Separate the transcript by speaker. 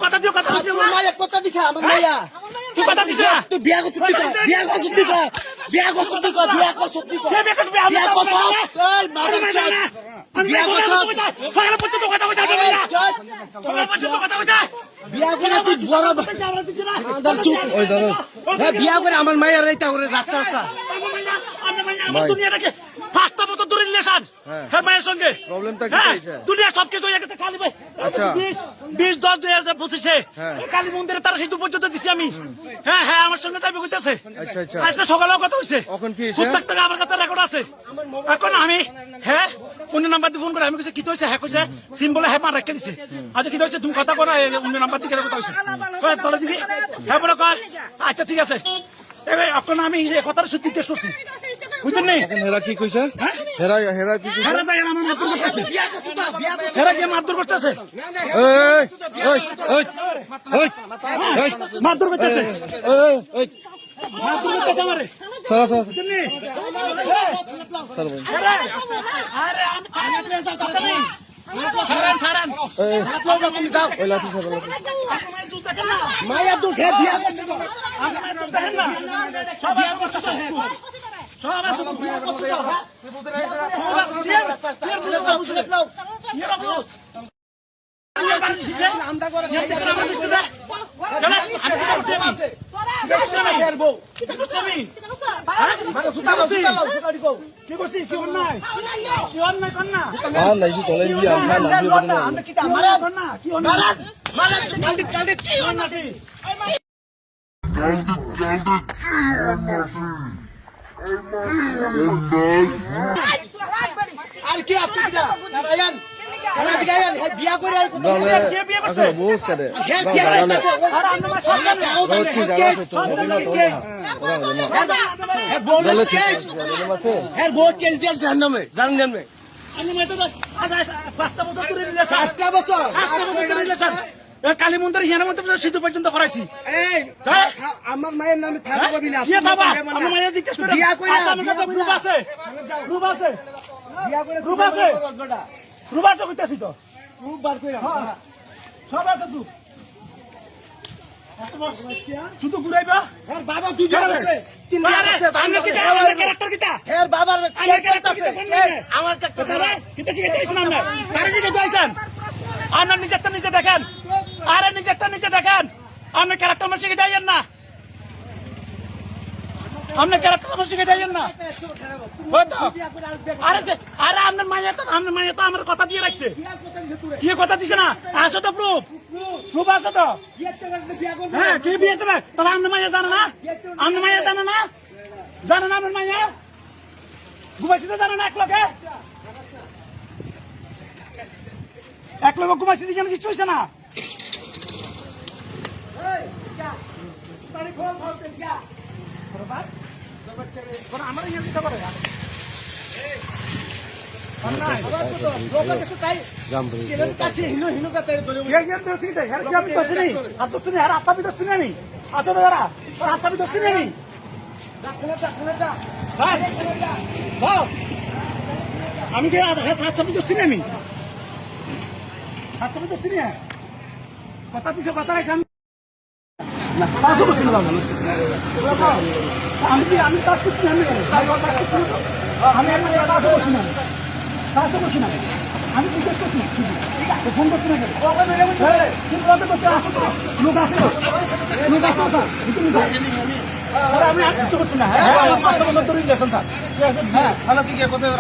Speaker 1: কথা দিও কথা দিছে আমার মাইয়া তুই কথা দিছ তুই বিয়া করছিস বিয়া করছিস বিয়া করছিস বিয়া করছিস বিয়া করছিস মারুম চাই বিয়া করছিস সকালে পর্যন্ত কথা বলছিস সকালে পর্যন্ত কথা বলছিস বিয়া করে তুই বড় চুপ ওই ধরো হ্যাঁ বিয়া করে আমার মাইয়া রাইতা করে রাস্তা রাস্তা আমার দুনিয়াটাকে 5টা বছর ধরে রিলেশন হ্যাঁ মায়ের সঙ্গে প্রবলেমটা কি হইছে দুনিয়া সবকিছু হয়ে গেছে খালি ভাই আচ্ছা 20-10-2025 কালী মন্দিরে তার সিদ্ধ পর্যন্ত দিছি আমি হ্যাঁ হ্যাঁ আমার সঙ্গে যাবে কইতাছে আচ্ছা আচ্ছা আজকে সকালেও কথা হইছে এখন কি হইছে প্রত্যেক টাকা আমার কাছে রেকর্ড আছে এখন আমি হ্যাঁ অন্য নাম্বার দিয়ে ফোন করে আমি কইছে কি হইছে হ্যাঁ কইছে সিম বলে হ্যাঁ মা রেখে দিছে আচ্ছা কি হইছে তুমি কথা কর অন্য নাম্বার দিয়ে কথা হইছে কই তোলা দিবি হ্যাঁ বলে কর আচ্ছা ঠিক আছে এখন আমি এই কথার সত্যি টেস্ট করছি বুঝছেন নি হেরা কি কইছে হেরা কি কইছে হেরা যাই আমার মারধর করতেছে হেরা কি মারধর করতেছে এই ওই ওই ওই ওই মারধর করতেছে ওই মারধর করতেছে আমারে সারা সারা বুঝছেন নি চল ভাই আরে আমি কথা নেই সারান তুমি যাও ওই লাঠি সারা মায়া দুধ হে বিয়া করছে বিয়া করছে সব আছে বিয়া করছে আমটা করে কি করছি কি অন্যায় কি অন্যায় কর না কি চলে কি আর কি আপনি বিয়া করে কালী মন্দির হিয়ার মধ্যে সিদ্ধ পর্যন্ত করাইছি আমার মায়ের নামে আমার মায়ের জিজ্ঞেস করে রূপ আছে রূপ আছে রূপ আছে রূপ আছে কইতাছি তো রূপ বার করে সব আছে রূপ শুধু ঘুরাইবা হ্যাঁ বাবা তুই তিন আমি কি ক্যারেক্টার কিটা হ্যাঁ বাবার ক্যারেক্টার আছে আমার ক্যারেক্টার কিটা শিখাইছেন আমরা কারে শিখাইছেন আপনার নিজেরটা নিজে দেখেন আরে নিজেরটা নিজে দেখেন আপনি ক্যারেক্টার আমার শিখে দেন না আপনি ক্যারেক্টার আমার শিখে দেন না আরে আরে আপনার মাইয়া তো আমার কথা দিয়ে রাখছে কি কথা দিছে না আসো তো প্রুফ প্রুফ আছে তো হ্যাঁ কি বিয়ে দেবে তাহলে আপনার মাইয়া জানে না আপনার মাইয়া জানে না আপনার মাইয়া ঘুমাইছে জানে না এক লোক ঘুমাইছে যেন কিছু হয়েছে না আমার আমি কি আচ্ছাবি দোষী আমি আচ্ছাবি দোষী নিয়ে কথা দিছে কথা আমি আমি কাজ করছি আমি জিজ্ঞেস করছি ফোন করছি না আমি আসতে করছি না হ্যাঁ 5 বছর ধরে রিলেশন থাক হ্যাঁ ভালো দিকে কোথায়